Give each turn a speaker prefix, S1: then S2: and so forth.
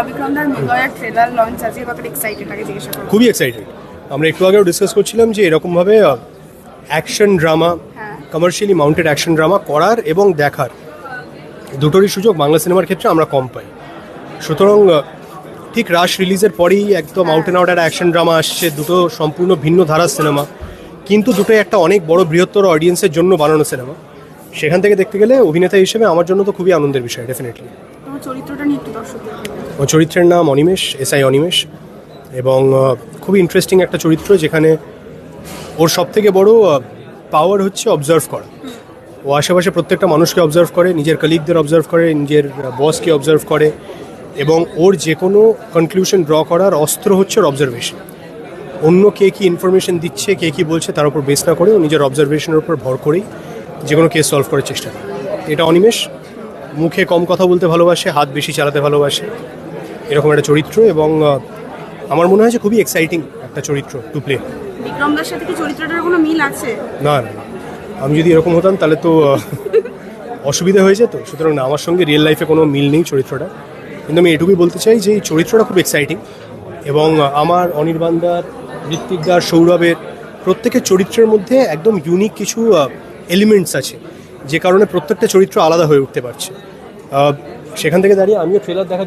S1: বিক্রমদার মেঘার trailer launch আছে, কতটা excited আগে জিজ্ঞাসা করব।
S2: খুবই এক্সাইটেড। আমরা একটু আগেও ডিসকাস করছিলাম যে এরকমভাবে action drama, commercially mounted action drama করার এবং দেখার দুটোরই সুযোগ বাংলা সিনেমার ক্ষেত্রে আমরা কম পাই। সুতরাং ঠিক রাশ রিলিজের পরেই একদম আউট অ্যান্ড আউট একটা অ্যাকশন ড্রামা আসছে, দুটো সম্পূর্ণ ভিন্ন ধারার সিনেমা, কিন্তু দুটোই একটা অনেক বড় বৃহত্তর অডিয়েন্সের জন্য বানানো সিনেমা। সেখান থেকে দেখতে গেলে অভিনেতা হিসেবে আমার জন্য তো খুবই আনন্দের বিষয় ডেফিনেটলি।
S1: তোমার চরিত্রটা নিয়ে একটু দর্শকদের বলবে।
S2: ওর চরিত্রের নাম অনিমেষ, এসআই অনিমেষ, এবং খুবই ইন্টারেস্টিং একটা চরিত্র যেখানে ওর সবথেকে বড় পাওয়ার হচ্ছে অবজার্ভ করা। ও আশেপাশে প্রত্যেকটা মানুষকে অবজার্ভ করে, নিজের কলিগদের অবজার্ভ করে, নিজের বসকে অবজার্ভ করে, এবং ওর যে কোনো কনক্লুশন ড্র করার অস্ত্র হচ্ছে ওর অবজারভেশন। অন্য কে কী ইনফরমেশন দিচ্ছে, কে কী বলছে তার উপর বেস না করে ও নিজের অবজারভেশনের উপর ভর করেই যে কোনো কেস সলভ করার চেষ্টা করে। এটা অনিমেষ মুখে কম কথা বলতে ভালোবাসে, হাত বেশি চালাতে ভালোবাসে, এরকম একটা চরিত্র, এবং আমার মনে হয় যে খুবই এক্সাইটিং একটা চরিত্র টু প্লে।
S1: বিক্রমদার সাথে কি চরিত্রটার কোনো মিল আছে?
S2: না না, আমি যদি এরকম হতাম তাহলে তো অসুবিধা হয়ে যেত। সুতরাং না, আমার সঙ্গে রিয়েল লাইফে কোনো মিল নেই চরিত্রটা, কিন্তু আমি এটুকুই বলতে চাই যে এই চরিত্রটা খুব এক্সাইটিং, এবং আমার অনির্বাণদার, ঋত্বিকদার, সৌরভের প্রত্যেকের চরিত্রের মধ্যে একদম ইউনিক কিছু এলিমেন্টস আছে, যে কারণে প্রত্যেকটা চরিত্র আলাদা হয়ে উঠতে পারছে। সেখান থেকে দাঁড়িয়ে আমিও ট্রেলার দেখা